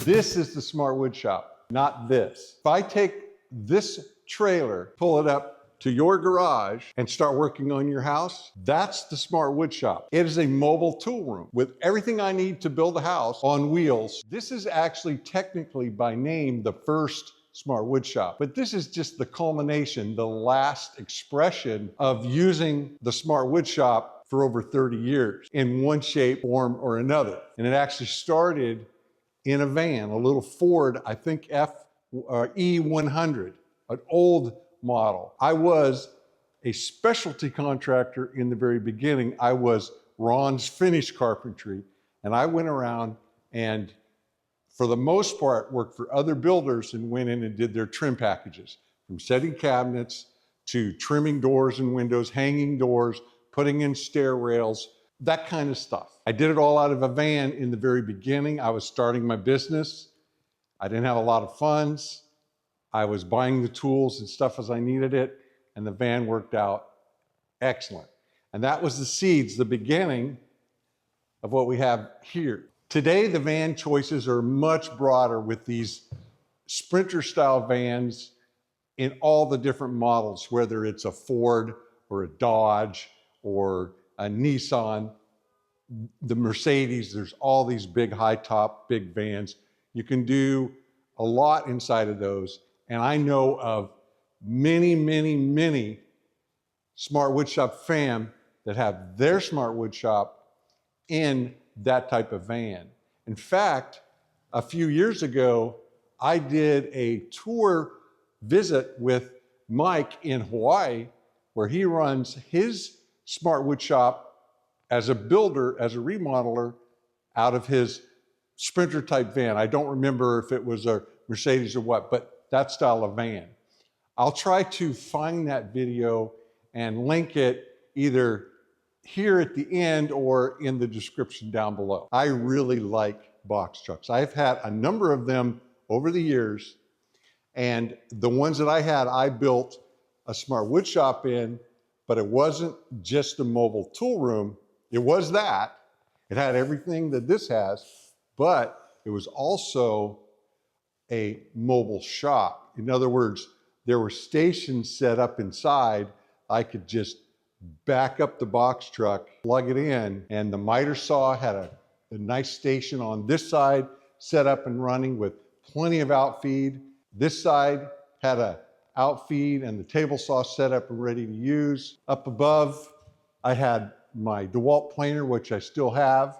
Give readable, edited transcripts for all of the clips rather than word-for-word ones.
This is the Smart Woodshop, not this. If I take this trailer, pull it up to your garage and start working on your house, that's the Smart Woodshop. It is a mobile tool room with everything I need to build a house on wheels. This is actually technically by name the first Smart Woodshop, but this is just the culmination, the last expression of using the Smart Woodshop for over 30 years in one shape, form, or another. And it actually started in a van, a little Ford, I think E100, an old model. I was a specialty contractor in the very beginning. I was Ron's Finish Carpentry, and I went around and for the most part worked for other builders and went in and did their trim packages, from setting cabinets to trimming doors and windows, hanging doors, putting in stair rails, that kind of stuff. I did it all out of a van in the very beginning. I was starting my business. I didn't have a lot of funds. I was buying the tools and stuff as I needed it, and the van worked out excellent. And that was the seeds, the beginning of what we have here. Today, the van choices are much broader with these Sprinter style vans in all the different models, whether it's a Ford or a Dodge or a Nissan, the Mercedes. There's all these big high top, big vans. You can do a lot inside of those. And I know of many, many, many Smart Woodshop fam that have their Smart Woodshop in that type of van. In fact, a few years ago, I did a tour visit with Mike in Hawaii, where he runs his Smart Woodshop as a builder, as a remodeler, out of his Sprinter type van. I don't remember if it was a Mercedes or what, but that style of van. I'll try to find that video and link it either here at the end or in the description down below. I really like box trucks. I've had a number of them over the years, and the ones that I had, I built a Smart Woodshop in, but it wasn't just a mobile tool room. It was that. It had everything that this has, but it was also a mobile shop. In other words, there were stations set up inside. I could just back up the box truck, plug it in, and the miter saw had a nice station on this side set up and running with plenty of outfeed. This side had a outfeed and the table saw set up and ready to use. Up above, I had my DeWalt planer, which I still have,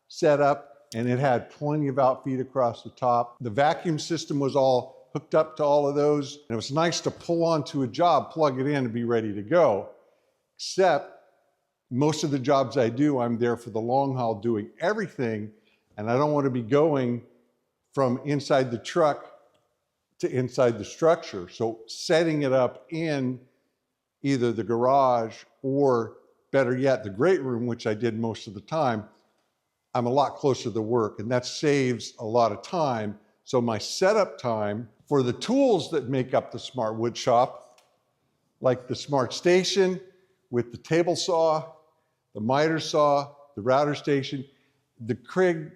set up, and it had plenty of outfeed across the top. The vacuum system was all hooked up to all of those. And it was nice to pull onto a job, plug it in, and be ready to go. Except most of the jobs I do, I'm there for the long haul doing everything, and I don't want to be going from inside the truck to inside the structure. So setting it up in either the garage or, better yet, the great room, which I did most of the time, I'm a lot closer to work, and that saves a lot of time. So my setup time for the tools that make up the Smart Woodshop, like the Smart Station with the table saw, the miter saw, the router station, the Krig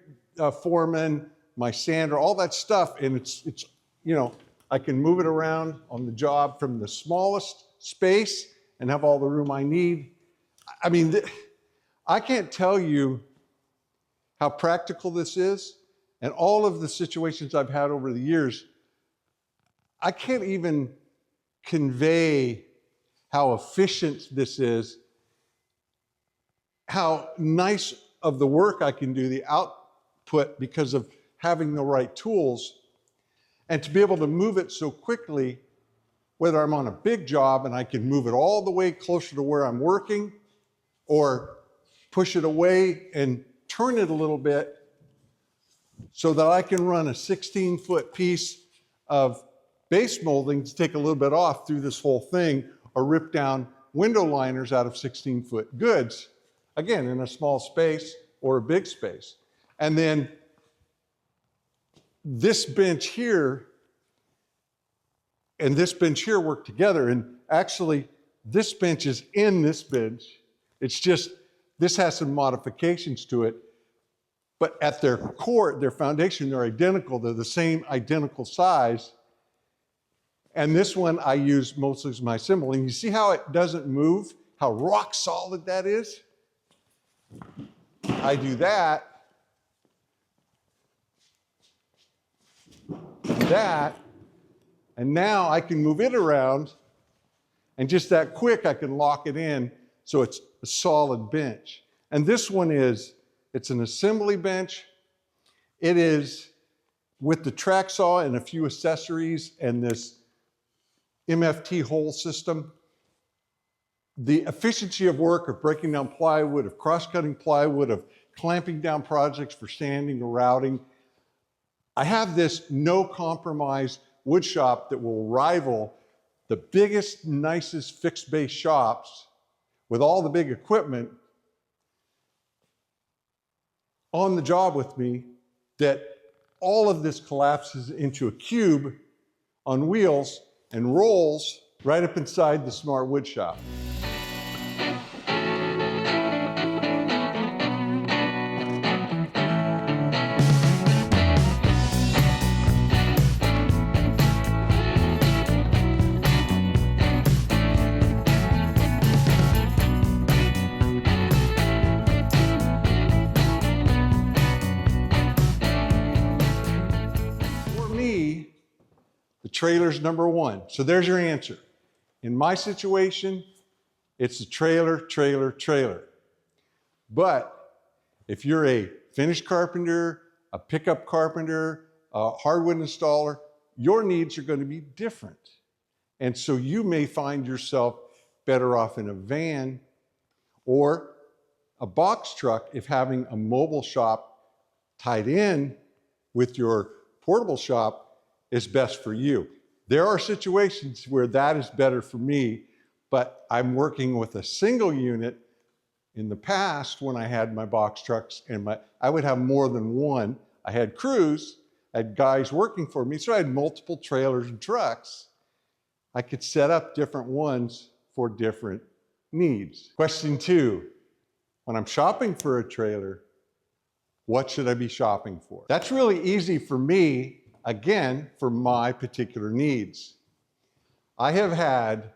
Foreman, my sander, all that stuff, and it's you know, I can move it around on the job from the smallest space and have all the room I need. I mean, I can't tell you how practical this is, and all of the situations I've had over the years, I can't even convey how efficient this is, how nice of the work I can do, the output, because of having the right tools, and to be able to move it so quickly, whether I'm on a big job and I can move it all the way closer to where I'm working, or push it away and turn it a little bit so that I can run a 16-foot piece of base molding to take a little bit off through this whole thing, or rip down window liners out of 16-foot goods, again, in a small space or a big space. And then this bench here and this bench here work together, and actually this bench is in this bench. It's just, this has some modifications to it. but at their core, their foundation, they're identical. They're the same identical size. And this one I use mostly as my symbol. And you see how it doesn't move? How rock solid that is? I do that, and now I can move it around, and just that quick I can lock it in so it's a solid bench. And this one it's an assembly bench. It is with the track saw and a few accessories and this MFT hole system. The efficiency of work of breaking down plywood, of cross-cutting plywood, of clamping down projects for sanding or routing. I have this no compromise wood shop that will rival the biggest, nicest fixed base shops with all the big equipment on the job with me, that all of this collapses into a cube on wheels and rolls right up inside the Smart Woodshop. The trailer's number one. So there's your answer. In my situation, it's a trailer, trailer, trailer. But if you're a finished carpenter, a pickup carpenter, a hardwood installer, your needs are going to be different. And so you may find yourself better off in a van or a box truck if having a mobile shop tied in with your portable shop is best for you. There are situations where that is better for me, but I'm working with a single unit. In the past, when I had my box trucks and I would have more than one. I had crews, I had guys working for me, so I had multiple trailers and trucks. I could set up different ones for different needs. Question 2, when I'm shopping for a trailer, what should I be shopping for? That's really easy for me. Again, for my particular needs. I have had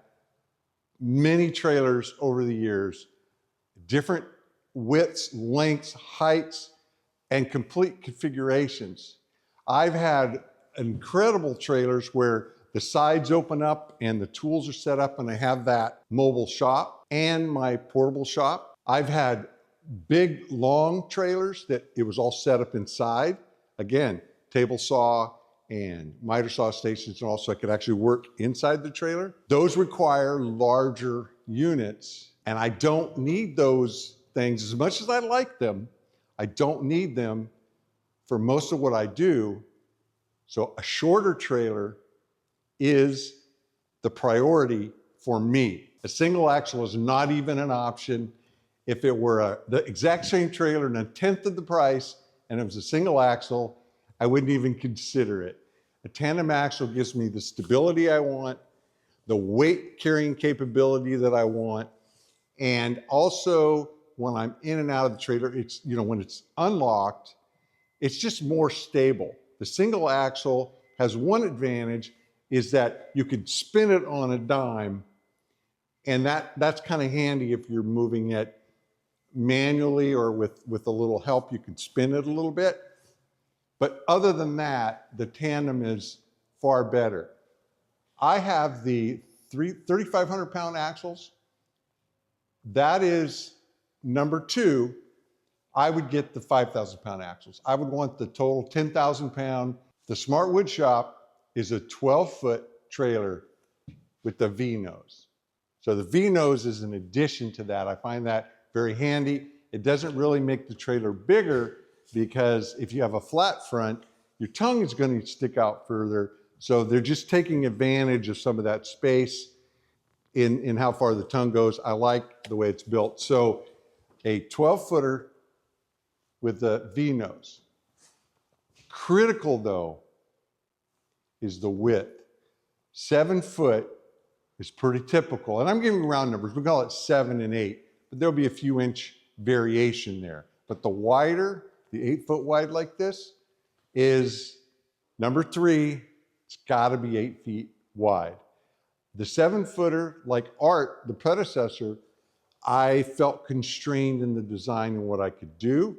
many trailers over the years, different widths, lengths, heights, and complete configurations. I've had incredible trailers where the sides open up and the tools are set up and I have that mobile shop and my portable shop. I've had big, long trailers that it was all set up inside. Again, table saw, and miter saw stations, and also I could actually work inside the trailer. Those require larger units, and I don't need those things. As much as I like them, I don't need them for most of what I do. So a shorter trailer is the priority for me. A single axle is not even an option. If it were the exact same trailer and a tenth of the price, and it was a single axle, I wouldn't even consider it. A tandem axle gives me the stability I want, the weight carrying capability that I want, and also when I'm in and out of the trailer, it's, when it's unlocked, it's just more stable. The single axle has one advantage, is that you can spin it on a dime, and that's kind of handy if you're moving it manually or with a little help, you can spin it a little bit. But other than that, the tandem is far better. I have the 3,500 pound axles. That is number 2. I would get the 5,000 pound axles. I would want the total 10,000 pound. The Smart Woodshop is a 12-foot trailer with the V-nose. So the V-nose is an addition to that. I find that very handy. It doesn't really make the trailer bigger, because if you have a flat front, your tongue is going to stick out further. So they're just taking advantage of some of that space in how far the tongue goes. I like the way it's built. So a 12-footer with the V-nose. Critical though is the width. 7 foot is pretty typical. And I'm giving round numbers. We call it 7 and 8, but there'll be a few inch variation there. But the wider the 8 foot wide like this, is number 3, it's gotta be 8 feet wide. The 7 footer, like Art, the predecessor, I felt constrained in the design and what I could do.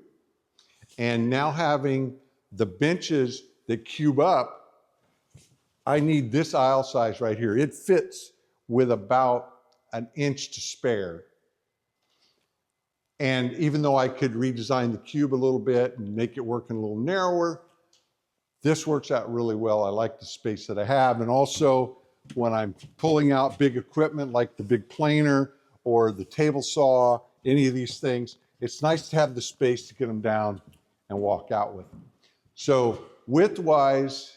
And now having the benches that cube up, I need this aisle size right here. It fits with about an inch to spare. And even though I could redesign the cube a little bit and make it work in a little narrower, this works out really well. I like the space that I have. And also when I'm pulling out big equipment like the big planer or the table saw, any of these things, it's nice to have the space to get them down and walk out with them. So width-wise,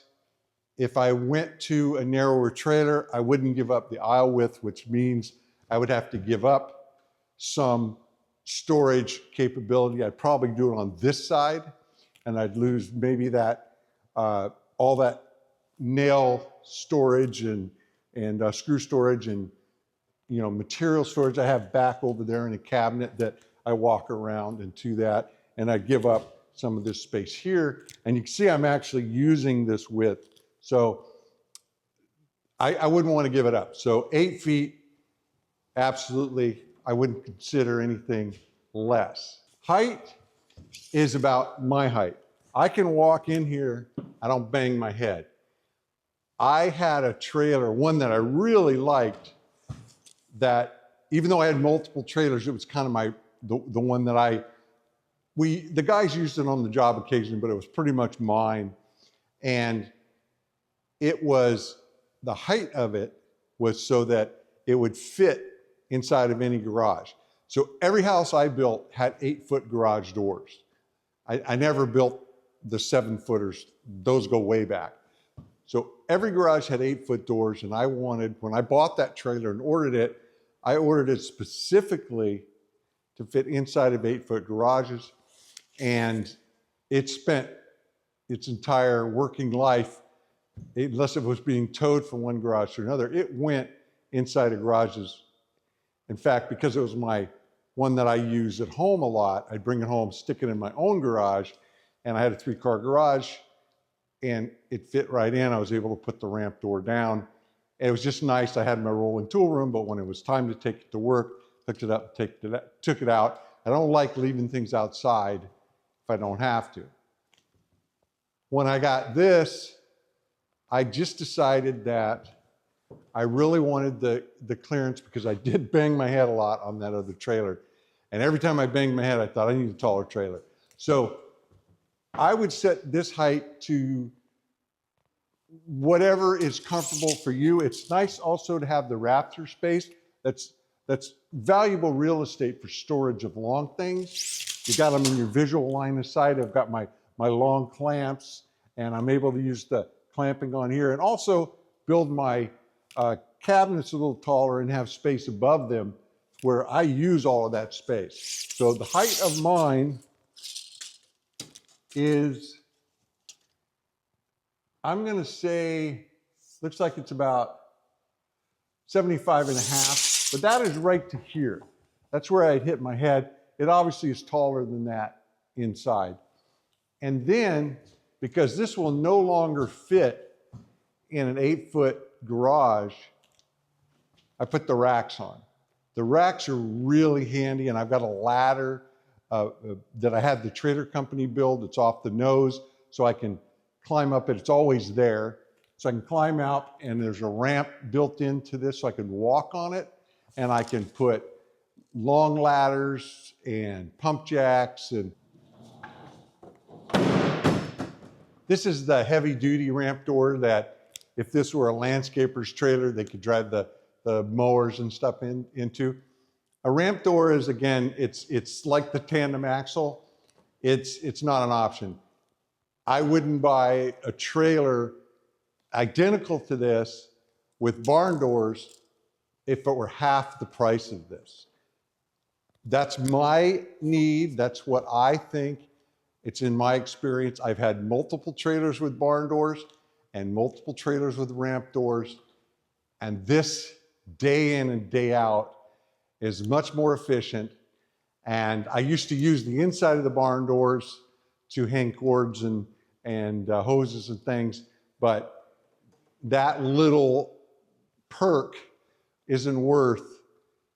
if I went to a narrower trailer, I wouldn't give up the aisle width, which means I would have to give up some storage capability. I'd probably do it on this side, and I'd lose maybe that all that nail storage and screw storage and material storage I have back over there in a cabinet that I walk around into that, and I give up some of this space here. And you can see I'm actually using this width. So I wouldn't want to give it up. So 8 feet, absolutely, I wouldn't consider anything less. Height is about my height. I can walk in here, I don't bang my head. I had a trailer, one that I really liked, that even though I had multiple trailers, it was kind of the one that the guys used it on the job occasionally, but it was pretty much mine. And it was, the height of it was so that it would fit inside of any garage. So every house I built had 8 foot garage doors. I never built the 7 footers, those go way back. So every garage had 8 foot doors, and I wanted, when I bought that trailer and ordered it, I ordered it specifically to fit inside of 8 foot garages. And it spent its entire working life, unless it was being towed from one garage to another, it went inside of garages. In fact, because it was my one that I use at home a lot, I'd bring it home, stick it in my own garage, and I had a 3-car garage, and it fit right in. I was able to put the ramp door down. And it was just nice. I had my rolling tool room, but when it was time to take it to work, picked it up, took it out. I don't like leaving things outside if I don't have to. When I got this, I just decided that I really wanted the clearance, because I did bang my head a lot on that other trailer. And every time I banged my head, I thought I need a taller trailer. So I would set this height to whatever is comfortable for you. It's nice also to have the wrap-through space. That's valuable real estate for storage of long things. You got them in your visual line of sight. I've got my long clamps, and I'm able to use the clamping on here, and also build my cabinets a little taller and have space above them where I use all of that space. So the height of mine is, I'm going to say, looks like it's about 75 and a half, but that is right to here. That's where I'd hit my head. It obviously is taller than that inside. And then, because this will no longer fit in an 8 foot garage, I put the racks on. The racks are really handy, and I've got a ladder that I had the trailer company build. It's off the nose, so I can climb up it. It's always there. So I can climb out, and there's a ramp built into this so I can walk on it, and I can put long ladders and pump jacks. And this is the heavy duty ramp door that if this were a landscaper's trailer, they could drive the mowers and stuff into. A ramp door is, again, it's like the tandem axle. It's not an option. I wouldn't buy a trailer identical to this with barn doors if it were half the price of this. That's my need. That's what I think. It's in my experience. I've had multiple trailers with barn doors and multiple trailers with ramp doors, and this day in and day out is much more efficient. And I used to use the inside of the barn doors to hang cords and hoses and things, but that little perk isn't worth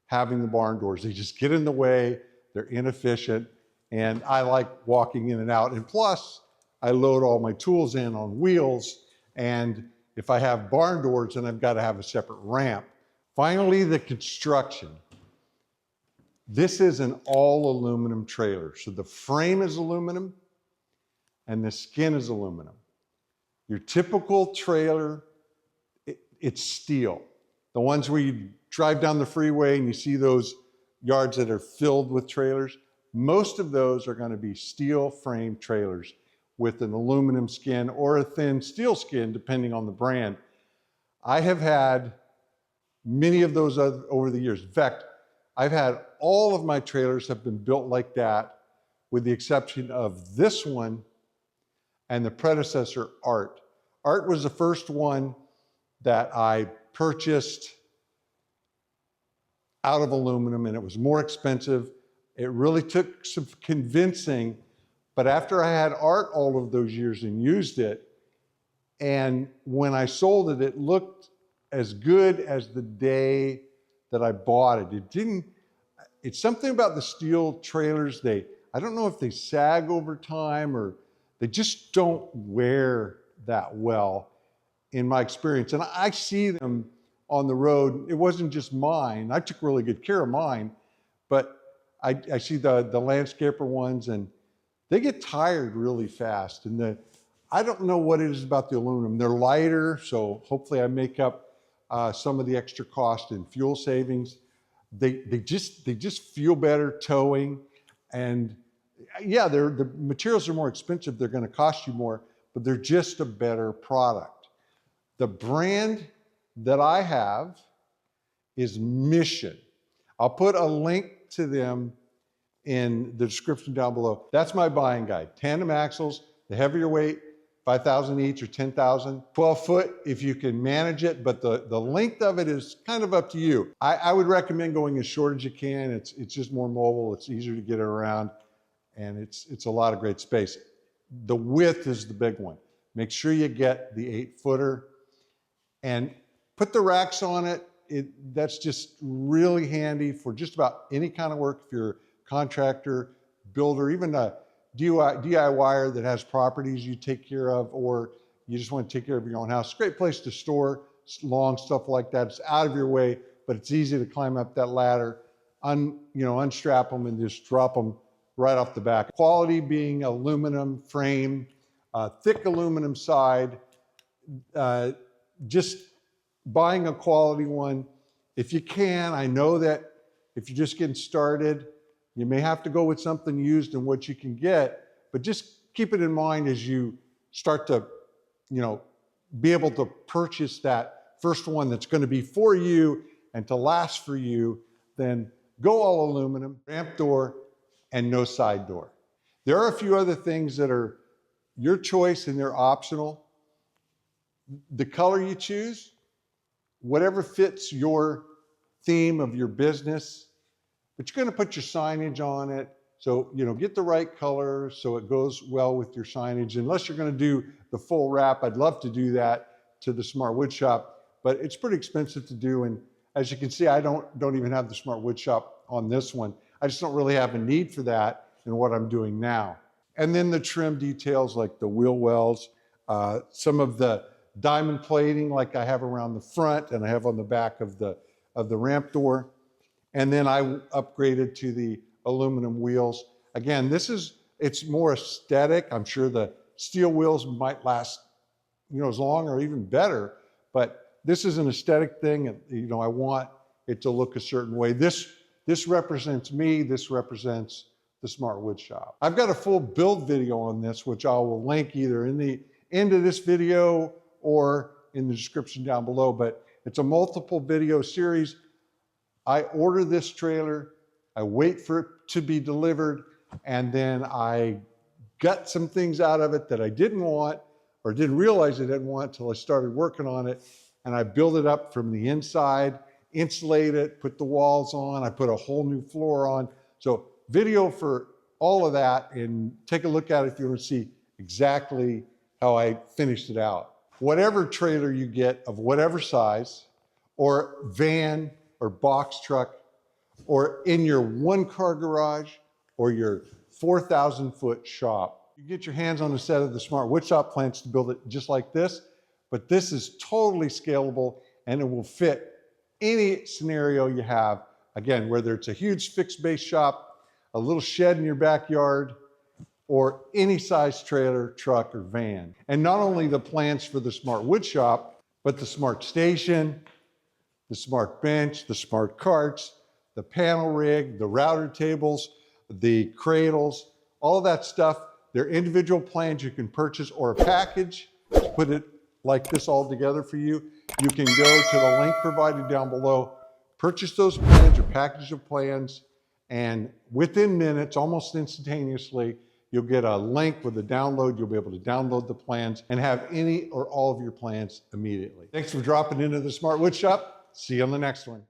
having the barn doors. They just get in the way, they're inefficient, and I like walking in and out. And plus, I load all my tools in on wheels, and if I have barn doors, then I've got to have a separate ramp. Finally, the construction. This is an all aluminum trailer. So the frame is aluminum and the skin is aluminum. Your typical trailer, it's steel. The ones where you drive down the freeway and you see those yards that are filled with trailers, most of those are going to be steel frame trailers with an aluminum skin or a thin steel skin, depending on the brand. I have had many of those over the years. In fact, I've had all of my trailers have been built like that, with the exception of this one and the predecessor, Art. Art was the first one that I purchased out of aluminum, and it was more expensive. It really took some convincing, but after I had Art all of those years and used it, and when I sold it, it looked as good as the day that I bought it. It's something about the steel trailers, I don't know if they sag over time or they just don't wear that well in my experience. And I see them on the road. It wasn't just mine. I took really good care of mine, but I see the landscaper ones, and they get tired really fast. And I don't know what it is about the aluminum. They're lighter, so hopefully I make up some of the extra cost in fuel savings. They just feel better towing, and yeah, the materials are more expensive. They're going to cost you more, but they're just a better product. The brand that I have is Mission. I'll put a link to them in the description down below. That's my buying guide. Tandem axles, the heavier weight, 5,000 each or 10,000, 12 foot if you can manage it, but the length of it is kind of up to you. I would recommend going as short as you can. It's just more mobile, it's easier to get it around, and it's a lot of great space. The width is the big one. Make sure you get the 8-footer and put the racks on it. That's just really handy for just about any kind of work. If you're a contractor, builder, even a DIYer that has properties you take care of, or you just want to take care of your own house. It's a great place to store long stuff like that. It's out of your way, but it's easy to climb up that ladder, unstrap them and just drop them right off the back. Quality being aluminum frame, thick aluminum side, just buying a quality one if you can. I know that if you're just getting started, you may have to go with something used and what you can get, but just keep it in mind as you start to, be able to purchase that first one that's going to be for you and to last for you. Then go all aluminum, ramp door, and no side door. There are a few other things that are your choice and they're optional. The color you choose, whatever fits your theme of your business, but you're going to put your signage on it. So, get the right color so it goes well with your signage. Unless you're going to do the full wrap, I'd love to do that to the Smart Woodshop, but it's pretty expensive to do. And as you can see, I don't even have the Smart Woodshop on this one. I just don't really have a need for that in what I'm doing now. And then the trim details like the wheel wells, some of the diamond plating like I have around the front and I have on the back of the ramp door. And then I upgraded to the aluminum wheels. Again, it's more aesthetic. I'm sure the steel wheels might last, as long or even better, but this is an aesthetic thing. And, I want it to look a certain way. This represents me. This represents the Smart Woodshop. I've got a full build video on this, which I will link either in the end of this video or in the description down below, but it's a multiple video series. I order this trailer, I wait for it to be delivered, and then I gut some things out of it that I didn't want or didn't realize I didn't want until I started working on it. And I build it up from the inside, insulate it, put the walls on, I put a whole new floor on. So video for all of that and take a look at it if you want to see exactly how I finished it out. Whatever trailer you get of whatever size, or van or box truck, or in your 1-car garage or your 4,000-foot shop, you get your hands on a set of the Smart Woodshop plans to build it just like this, but this is totally scalable and it will fit any scenario you have. Again, whether it's a huge fixed base shop, a little shed in your backyard, or any size trailer, truck, or van. And not only the plans for the Smart Woodshop, but the Smart Station, the Smart Bench, the Smart Carts, the panel rig, the router tables, the cradles, all of that stuff. They're individual plans you can purchase, or a package to put it like this all together for you. You can go to the link provided down below, purchase those plans or package of plans, and within minutes, almost instantaneously, you'll get a link with a download. You'll be able to download the plans and have any or all of your plans immediately. Thanks for dropping into the Smart Woodshop. See you on the next one.